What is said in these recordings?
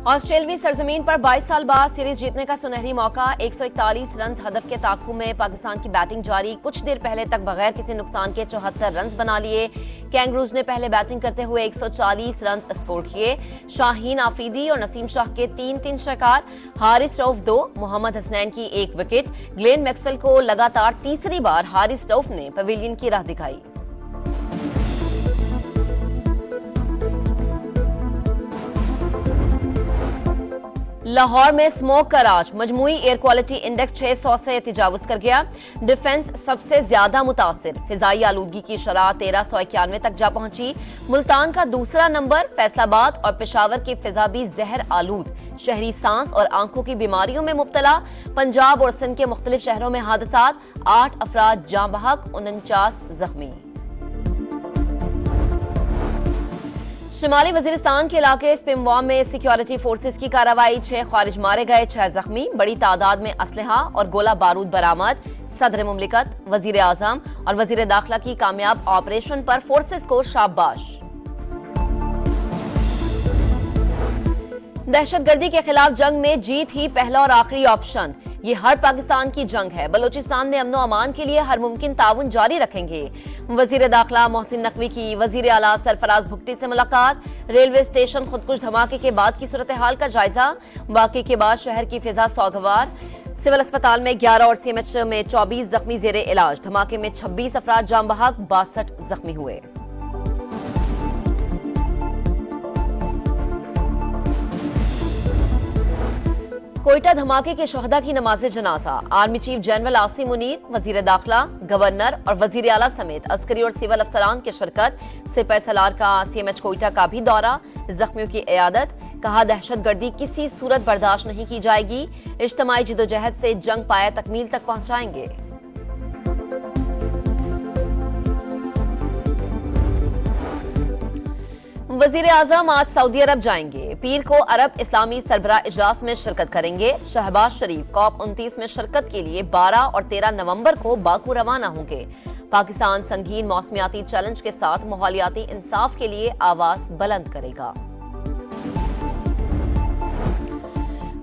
ऑस्ट्रेलवी सरजमीन पर 22 साल बाद सीरीज जीतने का सुनहरी मौका। 141 रन हदफ के ताक़ुब में पाकिस्तान की बैटिंग जारी। कुछ देर पहले तक बगैर किसी नुकसान के 74 रन बना लिए। कैंगरूज ने पहले बैटिंग करते हुए 140 रन स्कोर किए। शाहीन आफरीदी और नसीम शाह के 3-3 शिकार। हारिस रऊफ 2, मोहम्मद हसनैन की 1 विकेट। ग्लेन मैक्सवेल को लगातार तीसरी बार हारिस रऊफ ने पवेलियन की राह दिखाई। लाहौर में स्मोक का राज। मजमूई एयर क्वालिटी इंडेक्स 600 से तजावुज कर गया। डिफेंस सबसे ज्यादा मुतासिर। फिजाई आलूदगी की शरह 1391 तक जा पहुंची। मुल्तान का दूसरा नंबर। फैसलाबाद और पेशावर की फिजा भी जहर आलूद। शहरी सांस और आंखों की बीमारियों में मुब्तला। पंजाब और सिंध के मुख्तलिफ शहरों में हादसात। 8 अफराद जाँ बहक, 49 जख्मी। शिमाली वजीरिस्तान के इलाके स्पिमवाम में सिक्योरिटी फोर्सेस की कार्रवाई। 6 ख्वारिज मारे गए, 6 जख्मी। बड़ी तादाद में असलहा और गोला बारूद बरामद। सदर मुमलिकत, वजीर आजम और वजीर दाखिला की कामयाब ऑपरेशन पर फोर्सेस को शाबाश। दहशतगर्दी के खिलाफ जंग में जीत ही पहला और आखिरी ऑप्शन। ये हर पाकिस्तान की जंग है। बलोचिस्तान ने अमनो अमान के लिए हर मुमकिन ताउन जारी रखेंगे। वजीर दाखिला मोहसिन नकवी की वजीर आला सरफराज भुट्टी से मुलाकात। रेलवे स्टेशन खुदकुश धमाके के बाद की सूरत हाल का जायजा। वाकई के बाद शहर की फिजा सौगवार। सिविल अस्पताल में 11 और सीएमएच में 24 जख्मी जेरे इलाज। धमाके में 26 अफराद जाँ बहक, 62 जख्मी हुए। कोयटा धमाके के शहदा की नमाज जनाजा। Army chief general Asim Munir, वजीर दाखिला, गवर्नर और वजीर आला समेत अस्करी और सिविल अफसरान की शिरकत। सिपाही सलार का सीएमएच कोयटा का भी दौरा। जख्मियों की इयादत। कहा, दहशतगर्दी किसी सूरत बर्दाश्त नहीं की जाएगी। इज्तिमाई जिदोजहद से जंग पाया तकमील तक पहुंचाएंगे। वजीर आजम आज सऊदी अरब जाएंगे। पीर को अरब इस्लामी सरबराह इजलास में शिरकत करेंगे। शहबाज शरीफ COP29 में शिरकत के लिए 12 और 13 नवंबर को बाकू रवाना होंगे। पाकिस्तान संगीन मौसमियाती चैलेंज के साथ माहौलियाती इंसाफ के लिए आवाज बुलंद करेगा।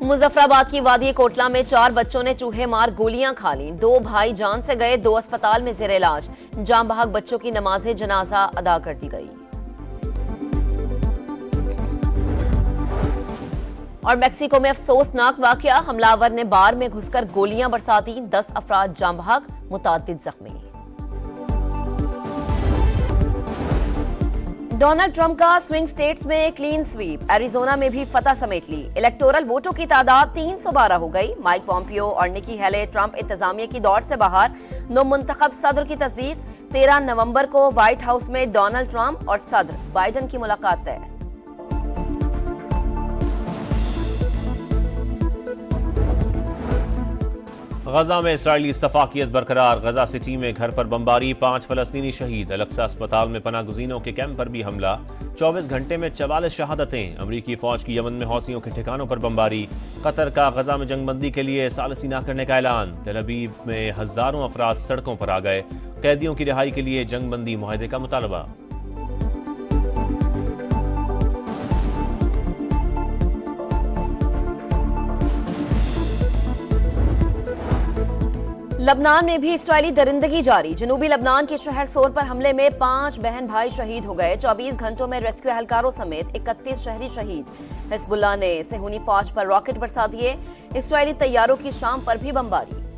मुजफ्फराबाद की वादी कोटला में 4 बच्चों ने चूहे मार गोलियां खा ली। 2 भाई जान से गए, 2 अस्पताल में जेर इलाज। जाँ बहक बच्चों की नमाज जनाजा अदा कर दी गई। और मेक्सिको में अफसोसनाक वाकया। हमलावर ने बार में घुसकर गोलियां बरसा दी। 10 अफराद जाँ बहक, मुताद्दिद जख्मी। डोनाल्ड ट्रंप का स्विंग स्टेट्स में क्लीन स्वीप। एरिजोना में भी फतह समेट ली। इलेक्टोरल वोटों की तादाद 312 हो गई। माइक पॉम्पियो और निकी हेले ट्रंप इंतजामिया की दौड़ से बाहर। नौमुंतखब सदर की तस्दीक। 13 नवंबर को व्हाइट हाउस में डोनाल्ड ट्रंप और सदर बाइडन की मुलाकात तय। गजा में इसराइली इस्तफाकियत बरकरार। गजा सिटी में घर पर बमबारी, 5 फलस्तीनी शहीद। अलक्सा अस्पताल में पनाह गुज़ीनों के कैंप पर भी हमला। 24 घंटे में 44 शहादतें। अमरीकी फौज की यमन में हौसियों के ठिकानों पर बमबारी। कतर का गजा में जंगबंदी के लिए सालिसी न करने का ऐलान। तेल अवीव में हजारों अफराद सड़कों पर आ गए। कैदियों की रिहाई के लिए जंगबंदी मुआहदे का मुतालबा। लबनान में भी इसराइली दरिंदगी जारी। जनूबी लबनान के शहर सोर पर हमले में 5 बहन भाई शहीद हो गए। 24 घंटों में रेस्क्यू एहलकारों समेत 31 शहरी शहीद। हिजबुल्लाह ने सेहूनी फौज पर रॉकेट बरसा दिए। इसराइली तैयारों की शाम पर भी बमबारी।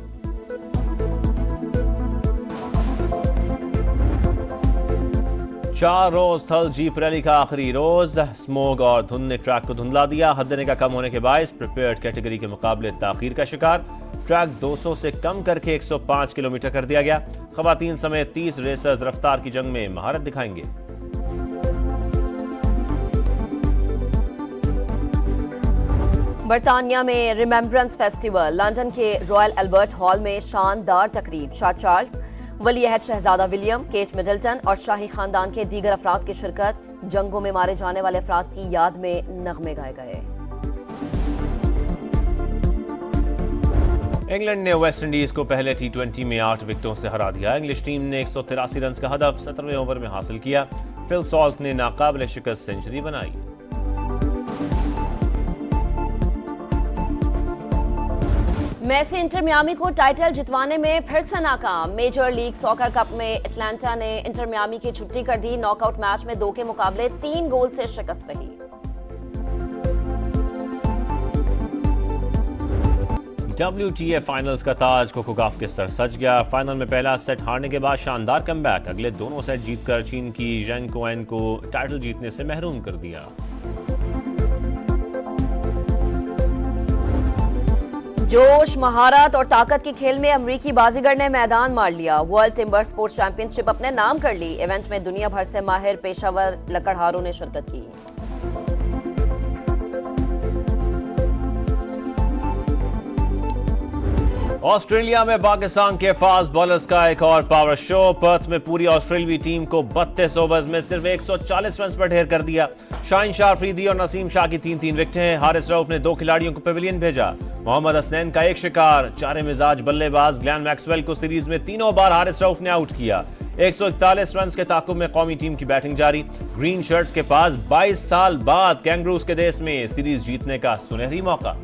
चार रोज थल जीप रैली का आखिरी रोज। स्मोग और धुंध ने ट्रैक को धुंधला दिया। हद का कम होने के बायस प्रिपेयर्ड कैटेगरी के मुकाबले ताखीर का शिकार। ट्रैक 200 से कम करके 105 किलोमीटर कर दिया गया। खवातीन समेत 30 रेसर्स रफ्तार की जंग में महारत दिखाएंगे। बरतानिया में रिमेम्बरेंस फेस्टिवल। लंदन के रॉयल अल्बर्ट हॉल में शानदार तकरीब। शाह चार्ल्स, वली अहद शहजादा विलियम, केट मिडल्टन और शाही खानदान के दीगर अफराद की शिरकत। जंगों में मारे जाने वाले अफराद की याद में नगमे गाए गए। इंग्लैंड ने वेस्ट इंडीज को पहले T20 में 8 विकेटों से हरा दिया। इंग्लिश टीम ने 183 रन का हदफ 17वें ओवर में हासिल किया। फिल सॉल्ट ने नाकाबिले शिकस्त सेंचुरी बनाई। मेसी इंटर मियामी को टाइटल जितवाने में फिर से नाकाम। मेजर लीग सॉकर कप में एटलांटा ने इंटर मियामी की छुट्टी कर दी। नॉकआउट मैच में 2 के मुकाबले 3 गोल से शिकस्त रही। WTA फाइनल्स का ताज कोको गॉफ के सर सज गया। फाइनल में पहला सेट हारने के बाद शानदार कमबैक। अगले दोनों सेट जीतकर चीन की जेंग कोएन को टाइटल जीतने से महरूम कर दिया। जोश, महारत और ताकत के खेल में अमरीकी बाजीगर ने मैदान मार लिया। वर्ल्ड टिम्बर स्पोर्ट्स चैंपियनशिप अपने नाम कर ली। इवेंट में दुनिया भर से माहिर पेशावर लकड़हारों ने शिरकत की। ऑस्ट्रेलिया में पाकिस्तान के फास्ट बॉलर्स का एक और पावर शो। पर्थ में पूरी ऑस्ट्रेलियावी टीम को 32 ओवर्स में सिर्फ 140 रन पर ढेर कर दिया। शाहीन शाह अफरीदी और नसीम शाह की 3-3 विकेटें। हारिस रऊफ ने 2 खिलाड़ियों को पेविलियन भेजा। मोहम्मद हसनैन का एक शिकार। चारे मिजाज बल्लेबाज ग्लेन मैक्सवेल को सीरीज में 3 बार हारिस रऊफ ने आउट किया। 141 रन के ताकुब में कौमी टीम की बैटिंग जारी। ग्रीन शर्ट्स के पास 22 साल बाद कैंगरूज के देश में सीरीज जीतने का सुनहरी मौका।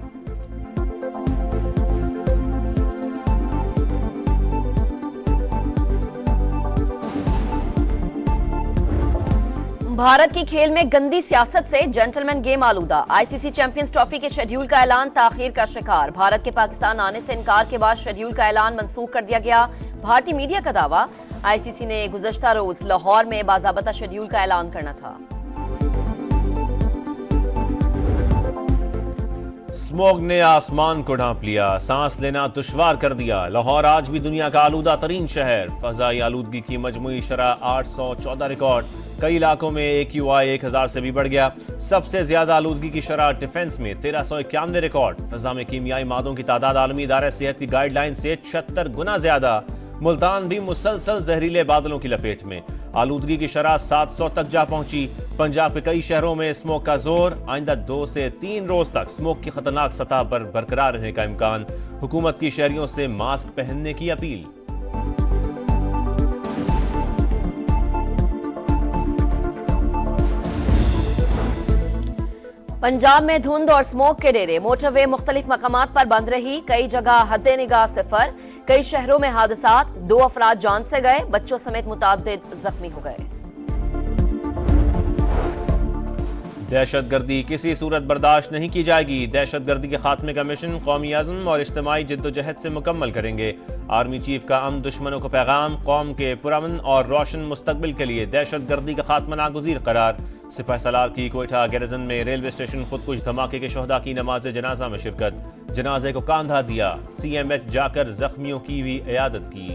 भारत की खेल में गंदी सियासत से जेंटलमैन गेम आलूदा। आईसीसी चैंपियंस ट्रॉफी के शेड्यूल का ऐलान ताखीर का शिकार। भारत के पाकिस्तान आने से इनकार के बाद शेड्यूल का ऐलान मनसूख कर दिया गया। भारतीय मीडिया का दावा, आईसीसी ने गुज़श्ता रोज लाहौर में बाज़ाबता शेड्यूल का ऐलान करना था। स्मॉग ने आसमान को ढांप लिया। सांस लेना दुश्वार कर दिया। लाहौर आज भी दुनिया का आलूदा तरीन शहर। फजाई आलूदगी की मजमूई शरह 814 रिकॉर्ड। कई इलाकों में AQI 1000 से भी बढ़ गया। सबसे ज्यादा आलूदगी की शरह डिफेंस में 1391 रिकॉर्ड। फजा में कीमियाई मादों की तादाद आलमी इदारे सेहत की गाइडलाइन से 76 गुना ज्यादा। मुल्तान भी मुसलसल जहरीले बादलों की लपेट में। आलूदगी की शरह 700 तक जा पहुंची। पंजाब के कई शहरों में स्मोक का जोर। आइंदा 2 से 3 रोज तक स्मोक की खतरनाक सतह पर बरकरार रहने का इम्कान। हुकूमत की शहरियों से मास्क पहनने की अपील। पंजाब में धुंध और स्मोक के डेरे। मोटरवे मुख्तलिफ मकामात पर बंद रही। कई जगह हद्दे निगाह सिफर। कई शहरों में हादसात। 2 अफराद जान से गए। बच्चों समेत मुताद्दिद जख्मी हो गए। दहशतगर्दी किसी सूरत बर्दाश्त नहीं की जाएगी। दहशतगर्दी के खात्मे का मिशन कौमी आज़म और इज्तिमाई जिद्दोजहद से मुकम्मल करेंगे। आर्मी चीफ का अमन दुश्मनों को पैगाम। कौम के पुरअमन और रोशन मुस्तकबिल के लिए दहशतगर्दी का खात्मा नागुज़ीर करार। सिपाह सलार की कोयटा गैरिजन में रेलवे स्टेशन खुदकुश धमाके के शोहदा की नमाज जनाजा में शिरकत। जनाजे को कांधा दिया। CMH जाकर जख्मियों की भी इयादत की।